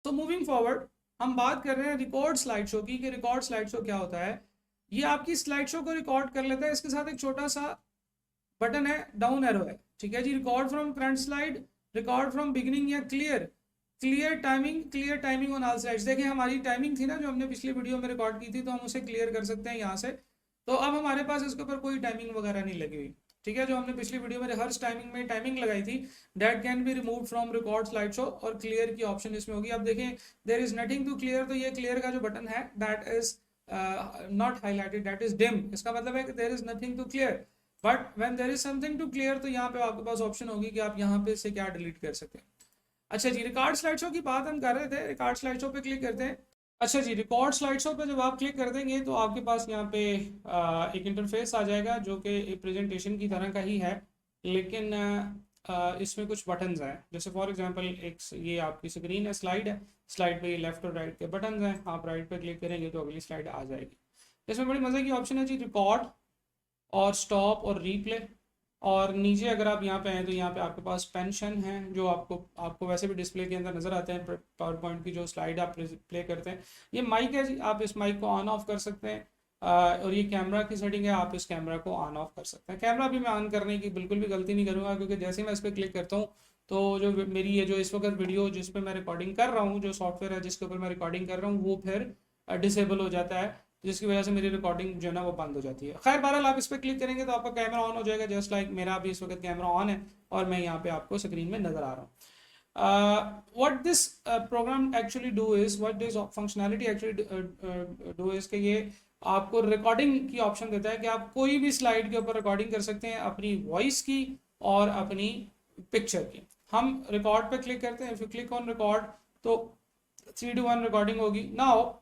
तो moving forward हम बात कर रहे हैं रिकॉर्ड स्लाइड शो की, कि रिकॉर्ड स्लाइड शो क्या होता है। ये आपकी स्लाइड शो को रिकॉर्ड कर लेता है, इसके साथ एक छोटा सा बटन है, डाउन एरो है, ठीक है जी। Record from current slide, record from beginning या clear, clear timing on all slides. देखिए हमारी टाइमिंग थी ना जो हमने पिछली वीडियो में रिकॉर्ड की थी, तो हम उसे क्लियर कर सकते हैं यहाँ से। तो अब हमारे पास इसके ऊपर कोई टाइमिंग वगैरह नहीं लगी हुई, ठीक है। जो हमने पिछली वीडियो में रिहर्स टाइमिंग में टाइमिंग लगाई थी, that can be remove from record slide show, और क्लियर की ऑप्शन इसमें होगी। अब देखें there is nothing to clear, तो ये क्लियर का जो बटन है that is not highlighted, that is dim. इसका मतलब है कि there is nothing to clear, but when there is something to clear, तो यहाँ पे आपके पास ऑप्शन होगी कि आप यहाँ पे से क्या डिलीट कर सकते हैं। अच्छा जी, रिकॉर्ड स्लाइड शो की बात हम कर रहे थे, रिकॉर्ड स्लाइड शो पे क्लिक करते हैं। अच्छा जी, रिकॉर्ड स्लाइड शो पे जब आप क्लिक कर देंगे तो आपके पास यहाँ पे एक इंटरफेस आ जाएगा जो कि एक प्रेजेंटेशन की तरह का ही है, लेकिन इसमें कुछ बटन्स हैं। जैसे फॉर एग्जांपल एक ये आपकी स्क्रीन है, स्लाइड है, स्लाइड पे ये लेफ्ट और राइट के बटन्स हैं। आप राइट पे क्लिक करेंगे तो अगली स्लाइड आ जाएगी। इसमें बड़ी मज़े की ऑप्शन है जी, रिकॉर्ड और स्टॉप और रीप्ले। और नीचे अगर आप यहाँ पे आए तो यहाँ पे आपके पास पेंशन है, जो आपको आपको वैसे भी डिस्प्ले के अंदर नज़र आते हैं पावर पॉइंट की जो स्लाइड आप प्ले करते हैं। ये माइक है जी, आप इस माइक को ऑन ऑफ कर सकते हैं। और ये कैमरा की सेटिंग है, आप इस कैमरा को ऑन ऑफ कर सकते हैं। कैमरा भी मैं ऑन करने की बिल्कुल भी गलती नहीं करूँगा, क्योंकि जैसे ही मैं इस पर क्लिक करता हूँ तो जो मेरी ये जो इस वक्त वीडियो जिस पर मैं रिकॉर्डिंग कर रहा हूँ, जो सॉफ्टवेयर है जिसके ऊपर मैं रिकॉर्डिंग कर रहा हूँ, वो फिर डिसेबल हो जाता है, जिसकी वजह से मेरी रिकॉर्डिंग जो है ना वो बंद हो जाती है। खैर बहरहाल आप इस पर क्लिक करेंगे तो आपका कैमरा ऑन हो जाएगा, जस्ट लाइक मेरा भी इस वक्त कैमरा ऑन है और मैं यहाँ पे आपको स्क्रीन में नजर आ रहा हूँ। What this program actually do is, what this functionality actually do is कि ये आपको रिकॉर्डिंग की ऑप्शन देता है कि आप कोई भी स्लाइड के ऊपर रिकॉर्डिंग कर सकते हैं, अपनी वॉइस की और अपनी पिक्चर की। हम रिकॉर्ड पे क्लिक करते हैं, if you click on record तो 3:1 रिकॉर्डिंग होगी। Now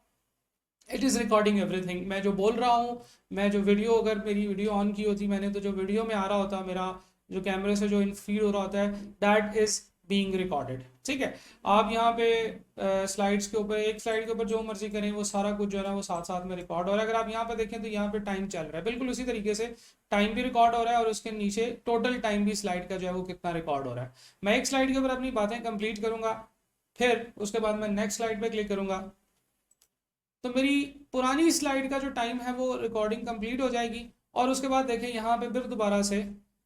it is recording everything, मैं जो बोल रहा हूँ, मैं जो वीडियो, अगर मेरी वीडियो ऑन की होती मैंने, तो जो वीडियो में आ रहा होता मेरा, जो कैमरे से जो इन फीड हो रहा होता है, दैट इज़ बीइंग रिकॉर्डेड, ठीक है। आप यहाँ पे स्लाइड्स के ऊपर, एक स्लाइड के ऊपर जो मर्जी करें वो सारा कुछ जो है ना वो साथ साथ में रिकॉर्ड हो रहा है। अगर आप यहाँ पे देखें तो यहाँ पे टाइम चल रहा है, बिल्कुल उसी तरीके से टाइम भी रिकॉर्ड हो रहा है, और उसके नीचे टोटल टाइम भी स्लाइड का जो है वो कितना रिकॉर्ड हो रहा है। मैं एक स्लाइड के ऊपर अपनी बातें कंप्लीट करूंगा, फिर उसके बाद मैं नेक्स्ट स्लाइड पे क्लिक करूंगा, तो मेरी पुरानी स्लाइड का जो टाइम है वो रिकॉर्डिंग कंप्लीट हो जाएगी, और उसके बाद देखें यहाँ पे फिर दोबारा से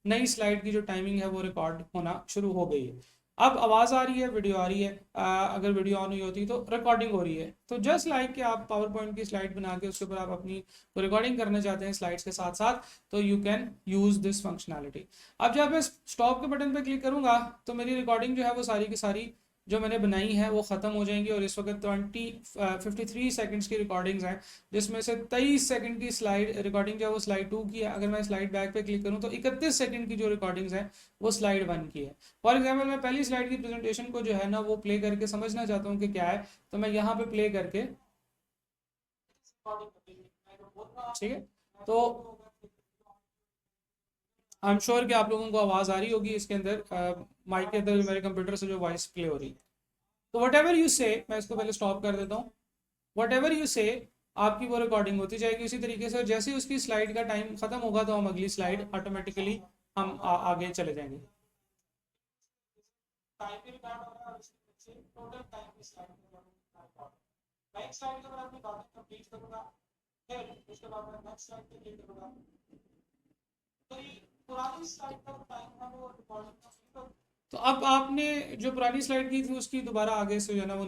नई स्लाइड की जो टाइमिंग है वो रिकॉर्ड होना शुरू हो गई है। अब आवाज़ आ रही है, वीडियो आ रही है, अगर वीडियो ऑन हुई होती तो रिकॉर्डिंग हो रही है। तो जस्ट लाइक कि आप पावर पॉइंट की स्लाइड बना के उसके ऊपर आप अपनी रिकॉर्डिंग करना चाहते हैं स्लाइड्स के साथ साथ, तो you can use this functionality. अब जब मैं स्टॉप के बटन पर क्लिक करूँगा तो मेरी रिकॉर्डिंग जो है वो सारी की सारी जो मैंने बनाई है वो ख़त्म हो जाएंगी। और इस वक्त 53 सेकंड्स की रिकॉर्डिंग्स हैं, जिसमें से 23 सेकंड की स्लाइड रिकॉर्डिंग जो है वो स्लाइड 2 की है। अगर मैं स्लाइड बैक पे क्लिक करूँ तो 31 सेकंड की जो रिकॉर्डिंग्स हैं वो स्लाइड 1 की है। फॉर एग्जाम्पल मैं पहली स्लाइड की प्रेजेंटेशन को जो है ना वो प्ले करके समझना चाहता हूँ कि क्या है, तो मैं यहाँ पे प्ले करके, ठीक है, तो आई एम श्योर कि आप लोगों को आवाज़ आ रही होगी इसके अंदर, माइक के अंदर मेरे कंप्यूटर से जो वॉइस प्ले हो रही है। तो वट एवर यू से, मैं इसको पहले स्टॉप कर देता हूँ। वट एवर यू से, आपकी वो रिकॉर्डिंग होती जाएगी उसी तरीके से, और जैसे ही उसकी स्लाइड का टाइम खत्म होगा तो हम अगली स्लाइड ऑटोमेटिकली हम आगे चले जाएंगे। टाइम भी रिकॉर्ड हो रहा है और इसके पीछे टोटल टाइम की स्लाइड रिकॉर्ड। मैं एक स्लाइड के ऊपर अपनी बातें कंप्लीट करूंगा, फिर उसके बाद मैं नेक्स्ट स्लाइड पे क्लिक करूंगा, तो ये पुरानी स्लाइड का टाइम है वो रिकॉर्डिंग। तो अब आपने जो पुरानी स्लाइड की थी उसकी दोबारा आगे से जो है ना वो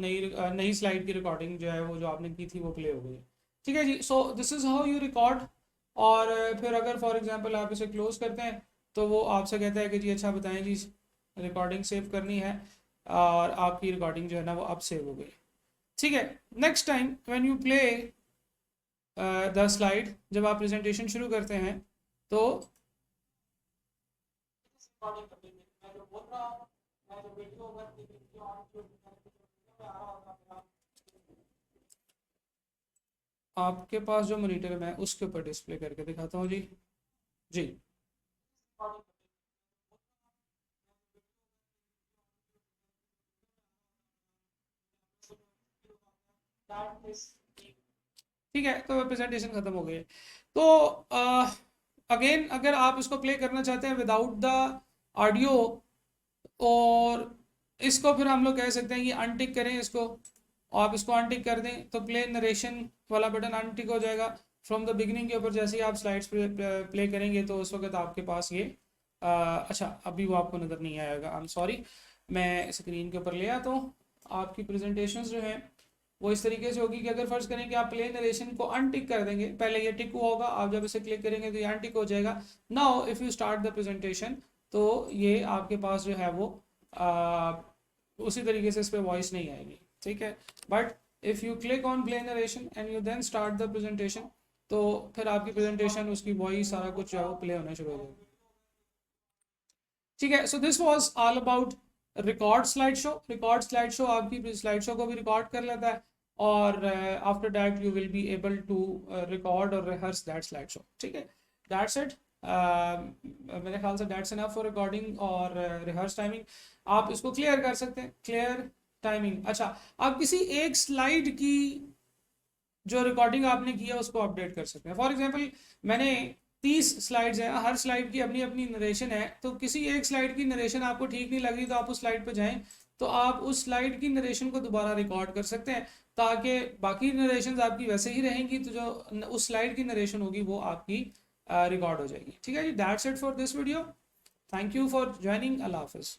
नई स्लाइड की रिकॉर्डिंग जो है वो जो आपने की थी वो प्ले हो गई है, ठीक है जी। So this is how you record. और फिर अगर फॉर एग्जांपल आप इसे क्लोज करते हैं तो वो आपसे कहता है कि जी अच्छा बताएं जी, रिकॉर्डिंग सेव करनी है, और आपकी रिकॉर्डिंग जो है ना वो अब सेव हो गई, ठीक है। Next time when you play the slide, जब आप प्रेजेंटेशन शुरू करते हैं तो मैं जो बोल रहा हूँ, मैं जो वीडियो आपके पास जो मॉनिटर है मैं उसके ऊपर डिस्प्ले करके दिखाता हूँ जी। जी, ठीक है, तो प्रेजेंटेशन खत्म हो गई है। तो अगेन अगर आप इसको प्ले करना चाहते हैं विदाउट द ऑडियो, और इसको फिर हम लोग कह सकते हैं कि अनटिक करें इसको, आप इसको अनटिक कर दें तो प्ले नरेशन वाला बटन अनटिक हो जाएगा फ्रॉम द बिगिनिंग के ऊपर। जैसे ही आप स्लाइड्स प्ले करेंगे तो उस वक्त आपके पास ये अच्छा अभी वो आपको नज़र नहीं आएगा, आई एम सॉरी। मैं स्क्रीन के ऊपर ले आता हूँ। आपकी प्रेजेंटेशन जो है वो इस तरीके से होगी कि अगर फर्ज करें कि आप प्ले नरेशन को अनटिक कर देंगे, पहले ये टिक हुआ होगा, आप जब इसे क्लिक करेंगे तो ये अनटिक हो जाएगा। Now if you start the presentation तो ये आपके पास जो है वो उसी तरीके से इस पर वॉइस नहीं आएगी, ठीक है। But if you click on play narration and you then start the presentation तो फिर आपकी प्रेजेंटेशन, उसकी वॉइस, सारा कुछ जो है वो प्ले होना शुरू हो जाएगा, ठीक है। So this was all about record slide show. Record slide show आपकी स्लाइड शो को भी रिकॉर्ड कर लेता है और after that you will be able to record और रिहर्स दैट स्लाइड शो, ठीक है। That's it. मेरे ख्याल से दैट्स इनफ फॉर रिकॉर्डिंग और रिहर्स टाइमिंग। आप इसको क्लियर कर सकते हैं, क्लियर टाइमिंग। अच्छा, आप किसी एक स्लाइड की जो रिकॉर्डिंग आपने की है उसको अपडेट कर सकते हैं। फॉर एग्जांपल मैंने 30 स्लाइड्स हैं, हर स्लाइड की अपनी अपनी नरेशन है, तो किसी एक स्लाइड की नरेशन आपको ठीक नहीं लग रही तो आप उस स्लाइड पर जाएं तो आप उस स्लाइड की नरेशन को दोबारा रिकॉर्ड कर सकते हैं ताकि बाकी नरेशन आपकी वैसे ही रहेंगी, तो जो उस स्लाइड की नरेशन होगी वो आपकी रिकॉर्ड हो जाएगी, ठीक है जी। That's it for this video. Thank you for joining. अल्लाह हाफिज़।